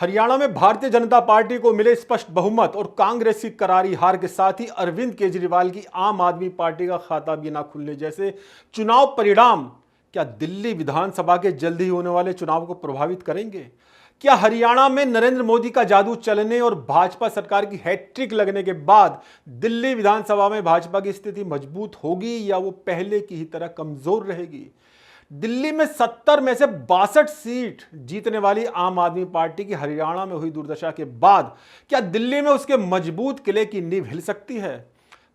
हरियाणा में भारतीय जनता पार्टी को मिले स्पष्ट बहुमत और कांग्रेस की करारी हार के साथ ही अरविंद केजरीवाल की आम आदमी पार्टी का खाता भी ना खुलने जैसे चुनाव परिणाम क्या दिल्ली विधानसभा के जल्द ही होने वाले चुनाव को प्रभावित करेंगे? क्या हरियाणा में नरेंद्र मोदी का जादू चलने और भाजपा सरकार की हैट्रिक लगने के बाद दिल्ली विधानसभा में भाजपा की स्थिति मजबूत होगी या वो पहले की ही तरह कमजोर रहेगी? दिल्ली में 70 में से 62 सीट जीतने वाली आम आदमी पार्टी की हरियाणा में हुई दुर्दशा के बाद क्या दिल्ली में उसके मजबूत किले की नींव हिल सकती है?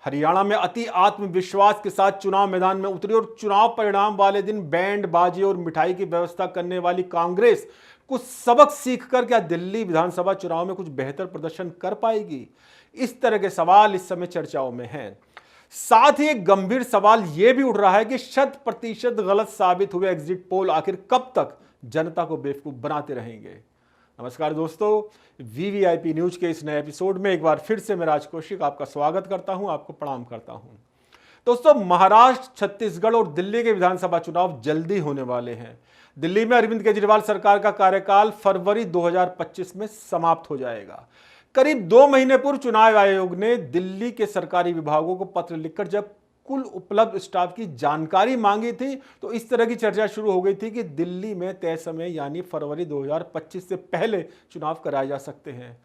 हरियाणा में अति आत्मविश्वास के साथ चुनाव मैदान में उतरी और चुनाव परिणाम वाले दिन बैंड बाजी और मिठाई की व्यवस्था करने वाली कांग्रेस कुछ सबक सीखकर क्या दिल्ली विधानसभा चुनाव में कुछ बेहतर प्रदर्शन कर पाएगी? इस तरह के सवाल इस समय चर्चाओं में हैं। साथ ही एक गंभीर सवाल यह भी उठ रहा है कि 100% गलत साबित हुए एग्जिट पोल आखिर कब तक जनता को बेवकूफ बनाते रहेंगे? नमस्कार दोस्तों, वीवीआईपी न्यूज के इस नए एपिसोड में एक बार फिर से मैं राज कौशिक आपका स्वागत करता हूं, आपको प्रणाम करता हूं। दोस्तों, महाराष्ट्र, छत्तीसगढ़ और दिल्ली के विधानसभा चुनाव जल्दी होने वाले हैं। दिल्ली में अरविंद केजरीवाल सरकार का कार्यकाल फरवरी 2025 में समाप्त हो जाएगा। करीब 2 महीने पूर्व चुनाव आयोग ने दिल्ली के सरकारी विभागों को पत्र लिखकर जब कुल उपलब्ध स्टाफ की जानकारी मांगी थी तो इस तरह की चर्चा शुरू हो गई थी कि दिल्ली में तय समय यानी फरवरी 2025 से पहले चुनाव कराए जा सकते हैं।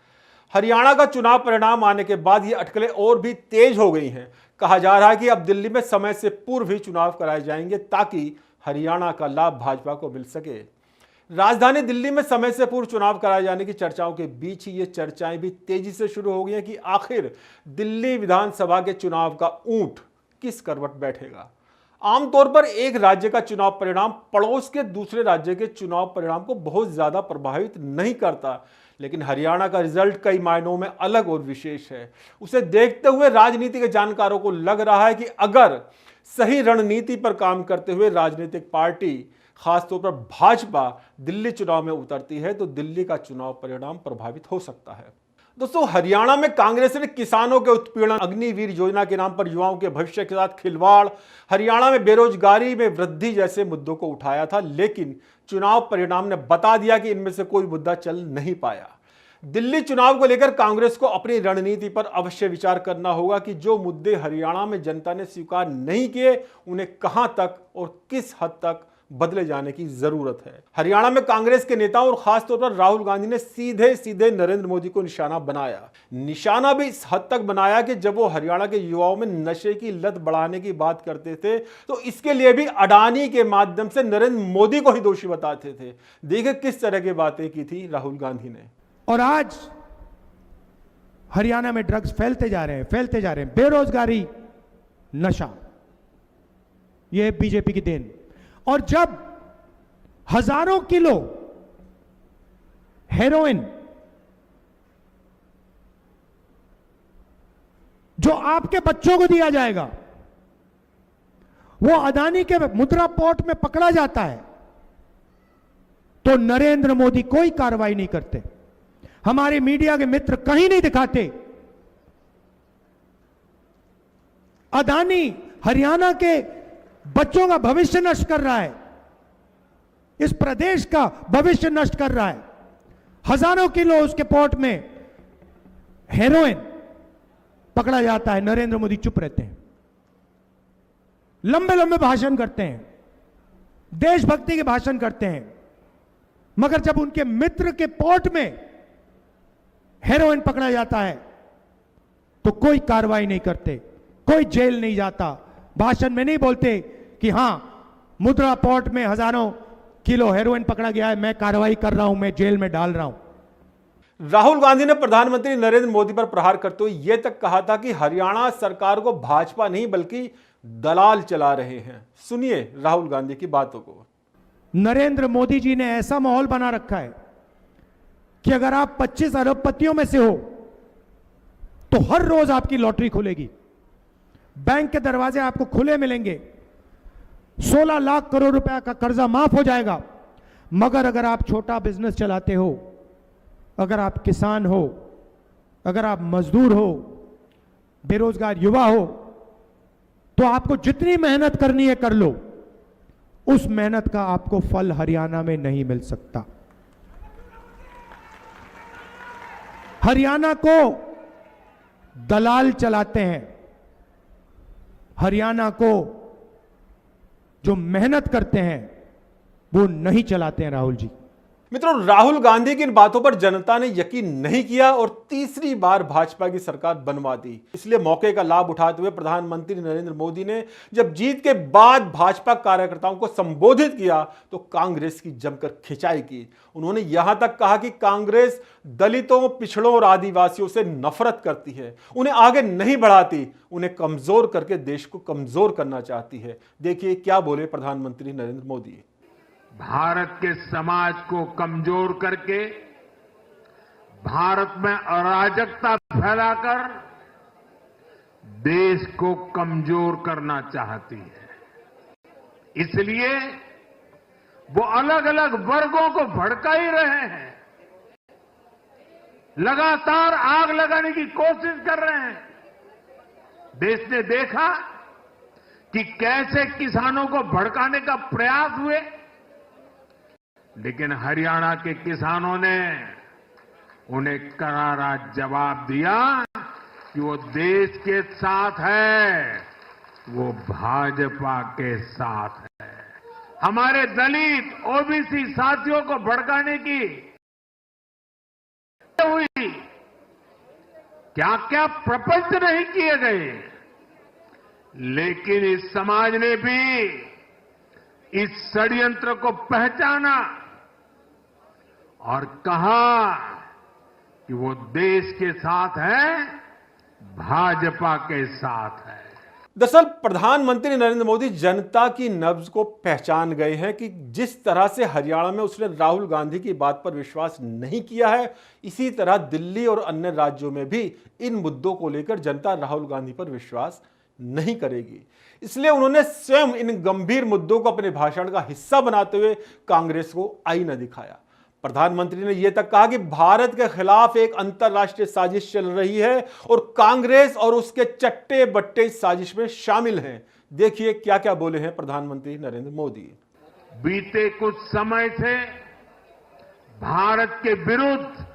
हरियाणा का चुनाव परिणाम आने के बाद ये अटकलें और भी तेज हो गई हैं। कहा जा रहा है कि अब दिल्ली में समय से पूर्व ही चुनाव कराए जाएंगे ताकि हरियाणा का लाभ भाजपा को मिल सके। राजधानी दिल्ली में समय से पूर्व चुनाव कराए जाने की चर्चाओं के बीच ही ये चर्चाएं भी तेजी से शुरू हो गई हैं कि आखिर दिल्ली विधानसभा के चुनाव का ऊंट किस करवट बैठेगा। आमतौर पर एक राज्य का चुनाव परिणाम पड़ोस के दूसरे राज्य के चुनाव परिणाम को बहुत ज्यादा प्रभावित नहीं करता, लेकिन हरियाणा का रिजल्ट कई मायनों में अलग और विशेष है। उसे देखते हुए राजनीति के जानकारों को लग रहा है कि अगर सही रणनीति पर काम करते हुए राजनीतिक पार्टी, खासतौर पर भाजपा, दिल्ली चुनाव में उतरती है तो दिल्ली का चुनाव परिणाम प्रभावित हो सकता है। दोस्तों, हरियाणा में कांग्रेस ने किसानों के उत्पीड़न, अग्निवीर योजना के नाम पर युवाओं के भविष्य के साथ खिलवाड़, हरियाणा में बेरोजगारी में वृद्धि जैसे मुद्दों को उठाया था, लेकिन चुनाव परिणाम ने बता दिया कि इनमें से कोई मुद्दा चल नहीं पाया। दिल्ली चुनाव को लेकर कांग्रेस को अपनी रणनीति पर अवश्य विचार करना होगा कि जो मुद्दे हरियाणा में जनता ने स्वीकार नहीं किए उन्हें कहां तक और किस हद तक बदले जाने की जरूरत है। हरियाणा में कांग्रेस के नेताओं और खासतौर पर राहुल गांधी ने सीधे सीधे नरेंद्र मोदी को निशाना बनाया। निशाना भी इस हद तक बनाया कि जब वो हरियाणा के युवाओं में नशे की लत बढ़ाने की बात करते थे तो इसके लिए भी अडानी के माध्यम से नरेंद्र मोदी को ही दोषी बताते थे। देखिए किस तरह की बातें की थी राहुल गांधी ने। और आज हरियाणा में ड्रग्स फैलते जा रहे हैं, बेरोजगारी, नशा, यह बीजेपी की देन। और जब हजारों किलो हेरोइन जो आपके बच्चों को दिया जाएगा वो अदानी के मुद्रा पोर्ट में पकड़ा जाता है तो नरेंद्र मोदी कोई कार्रवाई नहीं करते, हमारे मीडिया के मित्र कहीं नहीं दिखाते। अदानी हरियाणा के बच्चों का भविष्य नष्ट कर रहा है, इस प्रदेश का भविष्य नष्ट कर रहा है। हजारों किलो उसके पोर्ट में हेरोइन पकड़ा जाता है, नरेंद्र मोदी चुप रहते हैं, लंबे लंबे भाषण करते हैं, देशभक्ति के भाषण करते हैं, मगर जब उनके मित्र के पोर्ट में हेरोइन पकड़ा जाता है तो कोई कार्रवाई नहीं करते, कोई जेल नहीं जाता, भाषण में नहीं बोलते कि हां मुद्रा पोर्ट में हजारों किलो हेरोइन पकड़ा गया है, मैं कार्रवाई कर रहा हूं, मैं जेल में डाल रहा हूं। राहुल गांधी ने प्रधानमंत्री नरेंद्र मोदी पर प्रहार करते हुए यह तक कहा था कि हरियाणा सरकार को भाजपा नहीं बल्कि दलाल चला रहे हैं। सुनिए राहुल गांधी की बातों को। नरेंद्र मोदी जी ने ऐसा माहौल बना रखा है कि अगर आप 25 अरबपतियों में से हो तो हर रोज आपकी लॉटरी खुलेगी, बैंक के दरवाजे आपको खुले मिलेंगे, 16 लाख करोड़ रुपया का कर्जा माफ हो जाएगा। मगर अगर आप छोटा बिजनेस चलाते हो, अगर आप किसान हो, अगर आप मजदूर हो, बेरोजगार युवा हो, तो आपको जितनी मेहनत करनी है कर लो, उस मेहनत का आपको फल हरियाणा में नहीं मिल सकता। हरियाणा को दलाल चलाते हैं, हरियाणा को जो मेहनत करते हैं वो नहीं चलाते हैं राहुल जी। मित्रों, राहुल गांधी की इन बातों पर जनता ने यकीन नहीं किया और तीसरी बार भाजपा की सरकार बनवा दी। इसलिए मौके का लाभ उठाते हुए प्रधानमंत्री नरेंद्र मोदी ने जब जीत के बाद भाजपा कार्यकर्ताओं को संबोधित किया तो कांग्रेस की जमकर खिंचाई की। उन्होंने यहां तक कहा कि कांग्रेस दलितों, पिछड़ों और आदिवासियों से नफरत करती है, उन्हें आगे नहीं बढ़ाती, उन्हें कमजोर करके देश को कमजोर करना चाहती है। देखिए क्या बोले प्रधानमंत्री नरेंद्र मोदी। भारत के समाज को कमजोर करके भारत में अराजकता फैलाकर देश को कमजोर करना चाहती है। इसलिए वो अलग अलग वर्गों को भड़का ही रहे हैं, लगातार आग लगाने की कोशिश कर रहे हैं। देश ने देखा कि कैसे किसानों को भड़काने का प्रयास हुए, लेकिन हरियाणा के किसानों ने उन्हें करारा जवाब दिया कि वो देश के साथ है, वो भाजपा के साथ है। हमारे दलित, ओबीसी साथियों को भड़काने की हुई, क्या क्या प्रपंच नहीं किए गए, लेकिन इस समाज ने भी इस षड्यंत्र को पहचाना और कहा कि वो देश के साथ है, भाजपा के साथ है। दरअसल प्रधानमंत्री नरेंद्र मोदी जनता की नब्ज को पहचान गए हैं कि जिस तरह से हरियाणा में उसने राहुल गांधी की बात पर विश्वास नहीं किया है, इसी तरह दिल्ली और अन्य राज्यों में भी इन मुद्दों को लेकर जनता राहुल गांधी पर विश्वास नहीं करेगी। इसलिए उन्होंने स्वयं इन गंभीर मुद्दों को अपने भाषण का हिस्सा बनाते हुए कांग्रेस को आईना दिखाया। प्रधानमंत्री ने यह तक कहा कि भारत के खिलाफ एक अंतरराष्ट्रीय साजिश चल रही है और कांग्रेस और उसके चट्टे बट्टे इस साजिश में शामिल हैं। देखिए क्या क्या बोले हैं प्रधानमंत्री नरेंद्र मोदी। बीते कुछ समय से भारत के विरुद्ध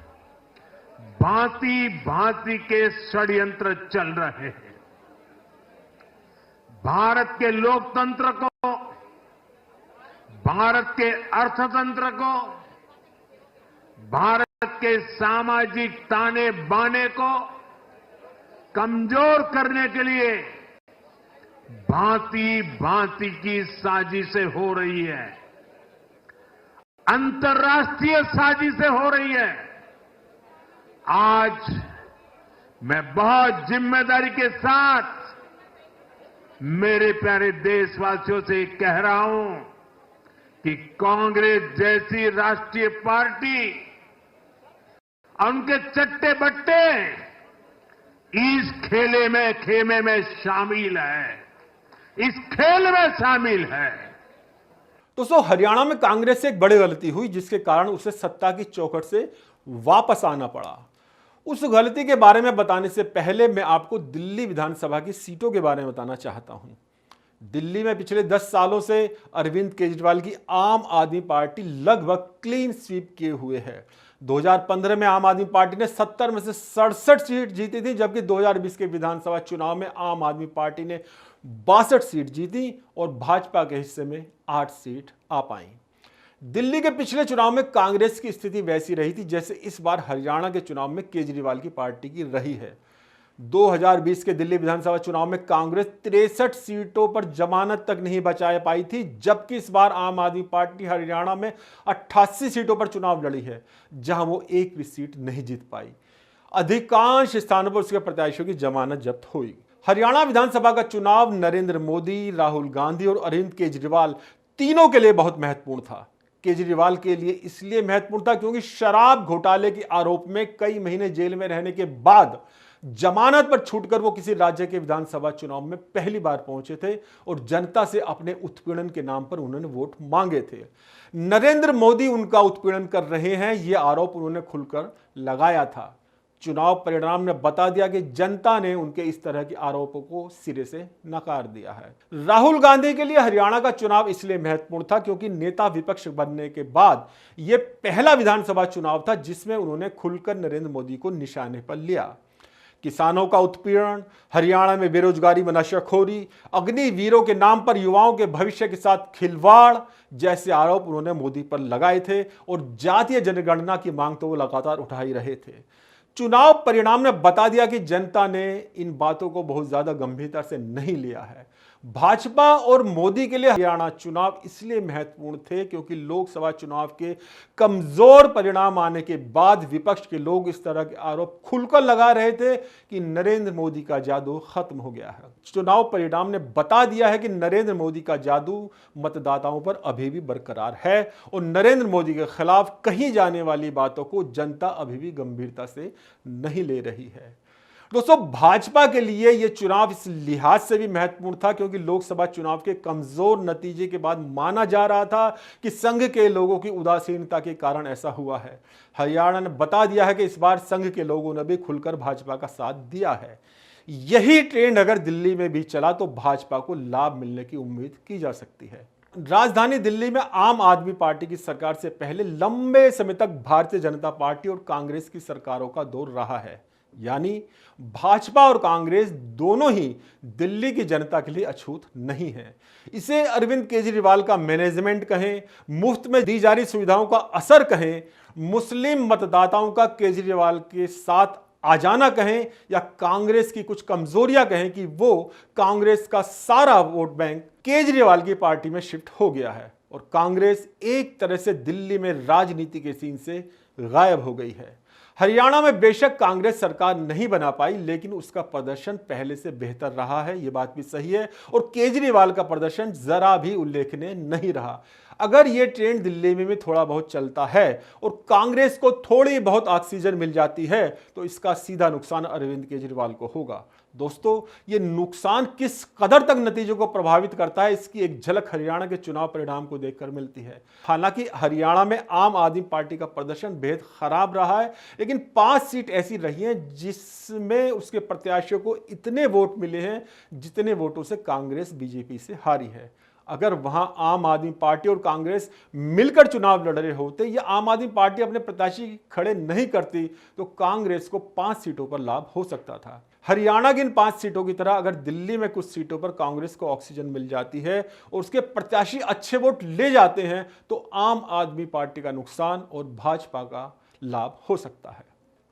भांति भांति के षड्यंत्र चल रहे हैं। भारत के लोकतंत्र को, भारत के अर्थतंत्र को, भारत के सामाजिक ताने बाने को कमजोर करने के लिए भांति भांति की साजिशें हो रही है, अंतर्राष्ट्रीय साजिशें हो रही है। आज मैं बहुत जिम्मेदारी के साथ मेरे प्यारे देशवासियों से कह रहा हूं कि कांग्रेस जैसी राष्ट्रीय पार्टी और उनके चट्टे बट्टे इस खेमे में शामिल है, इस खेल में शामिल है। दोस्तों, हरियाणा में कांग्रेस से एक बड़ी गलती हुई जिसके कारण उसे सत्ता की चौखट से वापस आना पड़ा। उस गलती के बारे में बताने से पहले मैं आपको दिल्ली विधानसभा की सीटों के बारे में बताना चाहता हूं। दिल्ली में पिछले 10 सालों से अरविंद केजरीवाल की आम आदमी पार्टी लगभग क्लीन स्वीप किए हुए है। 2015 में आम आदमी पार्टी ने 70 में से 67 सीट जीती थी, जबकि 2020 के विधानसभा चुनाव में आम आदमी पार्टी ने 62 सीट जीती और भाजपा के हिस्से में 8 सीट आ पाई। दिल्ली के पिछले चुनाव में कांग्रेस की स्थिति वैसी रही थी जैसे इस बार हरियाणा के चुनाव में केजरीवाल की पार्टी की रही है। 2020 के दिल्ली विधानसभा चुनाव में कांग्रेस 63 सीटों पर जमानत तक नहीं बचा पाई थी, जबकि इस बार आम आदमी पार्टी हरियाणा में 88 सीटों पर चुनाव लड़ी है, जहां वो एक भी सीट नहीं जीत पाई। अधिकांश स्थानों पर उसके प्रत्याशियों की जमानत जब्त हुई। हरियाणा विधानसभा का चुनाव नरेंद्र मोदी, राहुल गांधी और अरविंद केजरीवाल तीनों के लिए बहुत महत्वपूर्ण था। केजरीवाल के लिए इसलिए महत्वपूर्ण था क्योंकि शराब घोटाले के आरोप में कई महीने जेल में रहने के बाद जमानत पर छूटकर वो किसी राज्य के विधानसभा चुनाव में पहली बार पहुंचे थे और जनता से अपने उत्पीड़न के नाम पर उन्होंने वोट मांगे थे। नरेंद्र मोदी उनका उत्पीड़न कर रहे हैं, यह आरोप उन्होंने खुलकर लगाया था। चुनाव परिणाम ने बता दिया कि जनता ने उनके इस तरह के आरोपों को सिरे से नकार दिया है। राहुल गांधी के लिए हरियाणा का चुनाव इसलिए महत्वपूर्ण था क्योंकि नेता विपक्ष बनने के बाद यह पहला विधानसभा चुनाव था जिसमें उन्होंने खुलकर नरेंद्र मोदी को निशाने पर लिया। किसानों का उत्पीड़न, हरियाणा में बेरोजगारी व नशाखोरी, अग्निवीरों के नाम पर युवाओं के भविष्य के साथ खिलवाड़ जैसे आरोप उन्होंने मोदी पर लगाए थे और जातीय जनगणना की मांग तो वो लगातार उठा ही रहे थे। चुनाव परिणाम ने बता दिया कि जनता ने इन बातों को बहुत ज्यादा गंभीरता से नहीं लिया है। भाजपा और मोदी के लिए हरियाणा चुनाव इसलिए महत्वपूर्ण थे क्योंकि लोकसभा चुनाव के कमजोर परिणाम आने के बाद विपक्ष के लोग इस तरह के आरोप खुलकर लगा रहे थे कि नरेंद्र मोदी का जादू खत्म हो गया है। चुनाव परिणाम ने बता दिया है कि नरेंद्र मोदी का जादू मतदाताओं पर अभी भी बरकरार है और नरेंद्र मोदी के खिलाफ कही जाने वाली बातों को जनता अभी भी गंभीरता से नहीं ले रही है। दोस्तों, भाजपा के लिए यह चुनाव इस लिहाज से भी महत्वपूर्ण था क्योंकि लोकसभा चुनाव के कमजोर नतीजे के बाद माना जा रहा था कि संघ के लोगों की उदासीनता के कारण ऐसा हुआ है। हरियाणा ने बता दिया है कि इस बार संघ के लोगों ने भी खुलकर भाजपा का साथ दिया है। यही ट्रेंड अगर दिल्ली में भी चला तो भाजपा को लाभ मिलने की उम्मीद की जा सकती है। राजधानी दिल्ली में आम आदमी पार्टी की सरकार से पहले लंबे समय तक भारतीय जनता पार्टी और कांग्रेस की सरकारों का दौर रहा है, यानी भाजपा और कांग्रेस दोनों ही दिल्ली की जनता के लिए अछूत नहीं है। इसे अरविंद केजरीवाल का मैनेजमेंट कहें, मुफ्त में दी जा रही सुविधाओं का असर कहें, मुस्लिम मतदाताओं का केजरीवाल के साथ आ जाना कहें या कांग्रेस की कुछ कमजोरियां कहें कि वो कांग्रेस का सारा वोट बैंक केजरीवाल की पार्टी में शिफ्ट हो गया है और कांग्रेस एक तरह से दिल्ली में राजनीति के सीन से गायब हो गई है। हरियाणा में बेशक कांग्रेस सरकार नहीं बना पाई लेकिन उसका प्रदर्शन पहले से बेहतर रहा है, यह बात भी सही है और केजरीवाल का प्रदर्शन जरा भी उल्लेखनीय नहीं रहा। अगर यह ट्रेंड दिल्ली में भी थोड़ा बहुत चलता है और कांग्रेस को थोड़ी बहुत ऑक्सीजन मिल जाती है तो इसका सीधा नुकसान अरविंद केजरीवाल को होगा। दोस्तों, ये नुकसान किस कदर तक नतीजों को प्रभावित करता है इसकी एक झलक हरियाणा के चुनाव परिणाम को देखकर मिलती है। हालांकि हरियाणा में आम आदमी पार्टी का प्रदर्शन बेहद खराब रहा है लेकिन 5 सीट ऐसी रही हैं जिसमें उसके प्रत्याशियों को इतने वोट मिले हैं जितने वोटों से कांग्रेस बीजेपी से हारी है। अगर वहां आम आदमी पार्टी और कांग्रेस मिलकर चुनाव लड़ रहे होते या आम आदमी पार्टी अपने प्रत्याशी खड़े नहीं करती तो कांग्रेस को 5 सीटों पर लाभ हो सकता था। हरियाणा की इन 5 सीटों की तरह अगर दिल्ली में कुछ सीटों पर कांग्रेस को ऑक्सीजन मिल जाती है और उसके प्रत्याशी अच्छे वोट ले जाते हैं तो आम आदमी पार्टी का नुकसान और भाजपा का लाभ हो सकता है।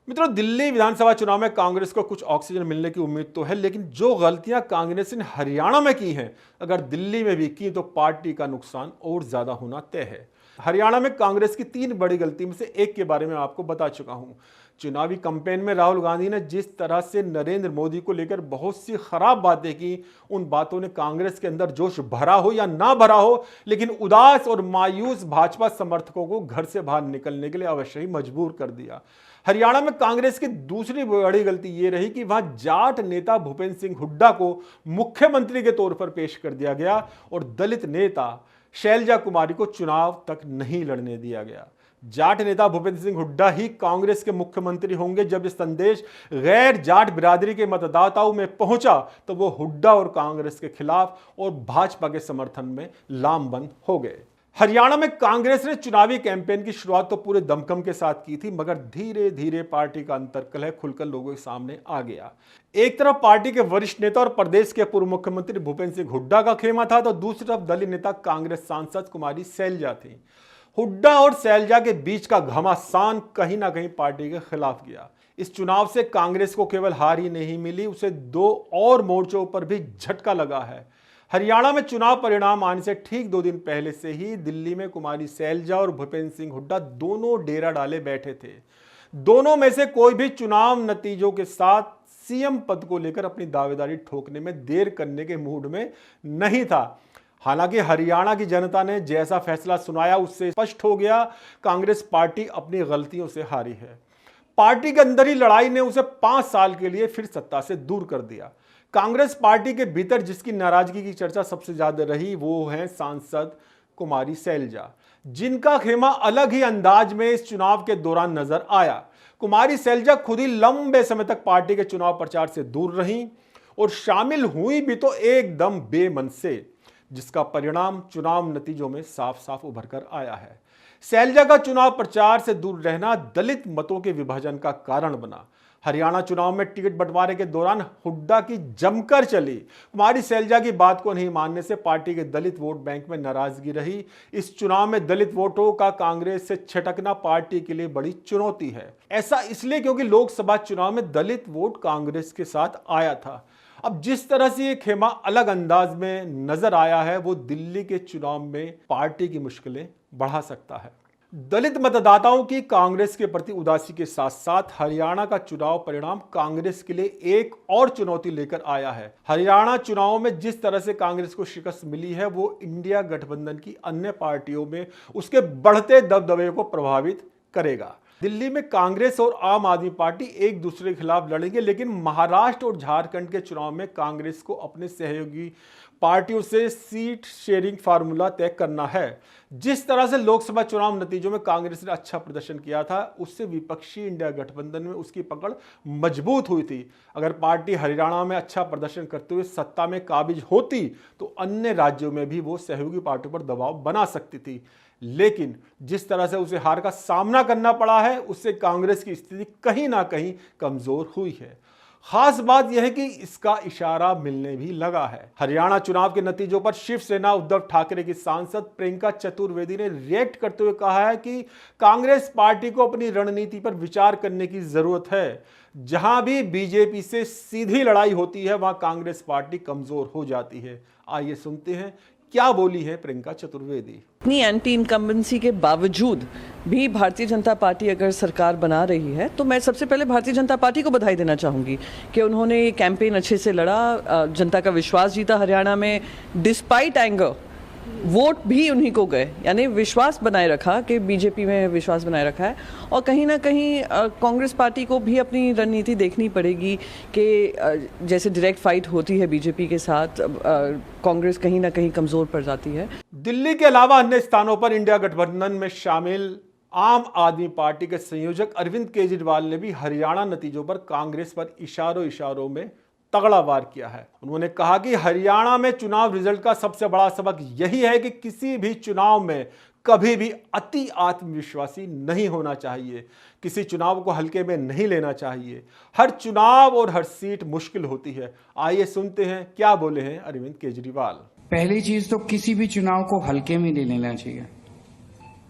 मित्रों, दिल्ली विधानसभा चुनाव में कांग्रेस को कुछ ऑक्सीजन मिलने की उम्मीद तो है लेकिन जो गलतियां कांग्रेस ने हरियाणा में की हैं अगर दिल्ली में भी की तो पार्टी का नुकसान और ज्यादा होना तय है। हरियाणा में कांग्रेस की 3 बड़ी गलती में से एक के बारे में आपको बता चुका हूं। चुनावी कैंपेन में राहुल गांधी ने जिस तरह से नरेंद्र मोदी को लेकर बहुत सी खराब बातें की, उन बातों ने कांग्रेस के अंदर जोश भरा हो या ना भरा हो लेकिन उदास और मायूस भाजपा समर्थकों को घर से बाहर निकलने के लिए अवश्य ही मजबूर कर दिया। हरियाणा में कांग्रेस की दूसरी बड़ी गलती यह रही कि वहां जाट नेता भूपेंद्र सिंह हुड्डा को मुख्यमंत्री के तौर पर पेश कर दिया गया और दलित नेता शैलजा कुमारी को चुनाव तक नहीं लड़ने दिया गया। जाट नेता भूपेंद्र सिंह हुड्डा ही कांग्रेस के मुख्यमंत्री होंगे। जब यह संदेश गैर जाट बिरादरी के मतदाताओं में पहुंचा तो वो हुड्डा और कांग्रेस के खिलाफ और भाजपा के समर्थन में लामबंद हो गए। हरियाणा में कांग्रेस ने चुनावी कैंपेन की शुरुआत तो पूरे दमखम के साथ की थी मगर धीरे धीरे पार्टी का अंतर्कलह खुलकर लोगों के सामने आ गया। एक तरफ पार्टी के वरिष्ठ नेता और प्रदेश के पूर्व मुख्यमंत्री भूपेंद्र सिंह हुड्डा का खेमा था तो दूसरी तरफ दलीय नेता कांग्रेस सांसद कुमारी सैलजा थी। हुड्डा और सैलजा के बीच का घमासान कहीं ना कहीं पार्टी के खिलाफ गया। इस चुनाव से कांग्रेस को केवल हार ही नहीं मिली, उसे 2 और मोर्चों पर भी झटका लगा है। हरियाणा में चुनाव परिणाम आने से ठीक 2 दिन पहले से ही दिल्ली में कुमारी सैलजा और भूपेंद्र सिंह हुड्डा दोनों डेरा डाले बैठे थे। दोनों में से कोई भी चुनाव नतीजों के साथ सीएम पद को लेकर अपनी दावेदारी ठोकने में देर करने के मूड में नहीं था। हालांकि हरियाणा की जनता ने जैसा फैसला सुनाया उससे स्पष्ट हो गया कांग्रेस पार्टी अपनी गलतियों से हारी है। पार्टी के अंदर ही लड़ाई ने उसे 5 साल के लिए फिर सत्ता से दूर कर दिया। कांग्रेस पार्टी के भीतर जिसकी नाराजगी की चर्चा सबसे ज्यादा रही वो है सांसद कुमारी सैलजा, जिनका खेमा अलग ही अंदाज में इस चुनाव के दौरान नजर आया। कुमारी सैलजा खुद ही लंबे समय तक पार्टी के चुनाव प्रचार से दूर रहीं और शामिल हुई भी तो एकदम बेमन से, जिसका परिणाम चुनाव नतीजों में साफ साफ उभर कर आया है। सैलजा का चुनाव प्रचार से दूर रहना दलित मतों के विभाजन का कारण बना। हरियाणा चुनाव में टिकट बंटवारे के दौरान हुड्डा की जमकर चली। कुमारी सैलजा की बात को नहीं मानने से पार्टी के दलित वोट बैंक में नाराजगी रही। इस चुनाव में दलित वोटों का कांग्रेस से छटकना पार्टी के लिए बड़ी चुनौती है। ऐसा इसलिए क्योंकि लोकसभा चुनाव में दलित वोट कांग्रेस के साथ आया था। अब जिस तरह से ये खेमा अलग अंदाज में नजर आया है, वो दिल्ली के चुनाव में पार्टी की मुश्किलें बढ़ा सकता है। दलित मतदाताओं की कांग्रेस के प्रति उदासी के साथ साथ हरियाणा का चुनाव परिणाम कांग्रेस के लिए एक और चुनौती लेकर आया है। हरियाणा चुनाव में जिस तरह से कांग्रेस को शिकस्त मिली है, वो इंडिया गठबंधन की अन्य पार्टियों में उसके बढ़ते दबदबे को प्रभावित करेगा। दिल्ली में कांग्रेस और आम आदमी पार्टी एक दूसरे के खिलाफ लड़ेंगे, लेकिन महाराष्ट्र और झारखंड के चुनाव में कांग्रेस को अपने सहयोगी पार्टियों से सीट शेयरिंग फार्मूला तय करना है। जिस तरह से लोकसभा चुनाव नतीजों में कांग्रेस ने अच्छा प्रदर्शन किया था, उससे विपक्षी इंडिया गठबंधन में उसकी पकड़ मजबूत हुई थी। अगर पार्टी हरियाणा में अच्छा प्रदर्शन करते हुए सत्ता में काबिज होती तो अन्य राज्यों में भी वो सहयोगी पार्टियों पर दबाव बना सकती थी, लेकिन जिस तरह से उसे हार का सामना करना पड़ा है, उससे कांग्रेस की स्थिति कहीं ना कहीं कमजोर हुई है। खास बात यह है कि इसका इशारा मिलने भी लगा है। हरियाणा चुनाव के नतीजों पर शिवसेना उद्धव ठाकरे की सांसद प्रियंका चतुर्वेदी ने रिएक्ट करते हुए कहा है कि कांग्रेस पार्टी को अपनी रणनीति पर विचार करने की जरूरत है। जहां भी बीजेपी से सीधी लड़ाई होती है, वहां कांग्रेस पार्टी कमजोर हो जाती है। आइए सुनते हैं क्या बोली है प्रियंका चतुर्वेदी। इतनी एंटी इनकम्बेंसी के बावजूद भी भारतीय जनता पार्टी अगर सरकार बना रही है, तो मैं सबसे पहले भारतीय जनता पार्टी को बधाई देना चाहूँगी कि उन्होंने ये कैंपेन अच्छे से लड़ा, जनता का विश्वास जीता हरियाणा में। डिस्पाइट एंगर वोट भी उन्हीं को गए, यानी विश्वास बनाए रखा कि बीजेपी में विश्वास बनाए रखा है। और कहीं ना कहीं कांग्रेस पार्टी को भी अपनी रणनीति देखनी पड़ेगी कि जैसे डायरेक्ट फाइट होती है बीजेपी के साथ, कांग्रेस कहीं ना कहीं कमज़ोर पड़ जाती है। दिल्ली के अलावा अन्य स्थानों पर इंडिया गठबंधन में शामिल आम आदमी पार्टी के संयोजक अरविंद केजरीवाल ने भी हरियाणा नतीजों पर कांग्रेस पर इशारों में तगड़ा वार किया है। उन्होंने कहा कि हरियाणा में चुनाव रिजल्ट का सबसे बड़ा सबक यही है कि किसी भी चुनाव में कभी भी अति आत्मविश्वासी नहीं होना चाहिए। किसी चुनाव को हल्के में नहीं लेना चाहिए। हर चुनाव और हर सीट मुश्किल होती है। आइए सुनते हैं क्या बोले हैं अरविंद केजरीवाल। पहली चीज तो किसी भी चुनाव को हल्के में नहीं लेना चाहिए।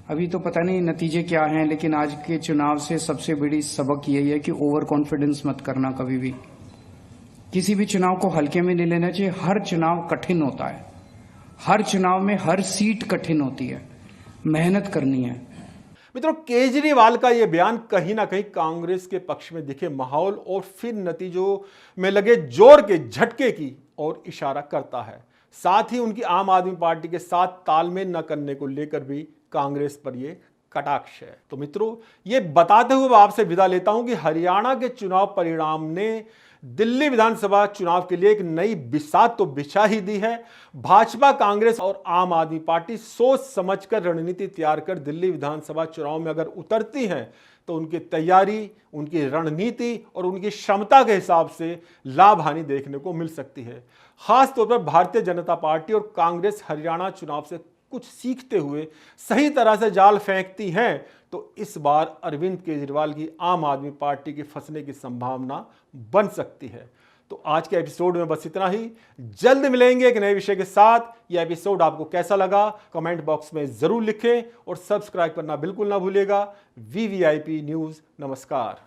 अभी तो पता नहीं नतीजे क्या हैं, लेकिन आज के चुनाव से सबसे बड़ी सबक यही है कि ओवर कॉन्फिडेंस मत करना। कभी भी किसी भी चुनाव को हल्के में नहीं लेना चाहिए। हर चुनाव कठिन होता है, हर चुनाव में हर सीट कठिन होती है, मेहनत करनी है। मित्रों, केजरीवाल का यह बयान कहीं ना कहीं कांग्रेस के पक्ष में दिखे माहौल और फिर नतीजों में लगे जोर के झटके की ओर इशारा करता है। साथ ही उनकी आम आदमी पार्टी के साथ तालमेल न करने को लेकर भी कांग्रेस पर यह कटाक्ष है। तो मित्रों, ये बताते हुए आपसे विदा लेता हूं कि हरियाणा के चुनाव परिणाम ने दिल्ली विधानसभा चुनाव के लिए एक नई बिसात तो बिछा ही दी है। भाजपा, कांग्रेस और आम आदमी पार्टी सोच समझकर रणनीति तैयार कर दिल्ली विधानसभा चुनाव में अगर उतरती हैं तो उनकी तैयारी, उनकी रणनीति और उनकी क्षमता के हिसाब से लाभ हानि देखने को मिल सकती है। खासतौर पर भारतीय जनता पार्टी और कांग्रेस हरियाणा चुनाव से कुछ सीखते हुए सही तरह से जाल फेंकती हैं तो इस बार अरविंद केजरीवाल की आम आदमी पार्टी के फंसने की संभावना बन सकती है। तो आज के एपिसोड में बस इतना ही। जल्द मिलेंगे एक नए विषय के साथ। यह एपिसोड आपको कैसा लगा कमेंट बॉक्स में जरूर लिखें और सब्सक्राइब करना बिल्कुल ना भूलिएगा। VVIP न्यूज़, नमस्कार।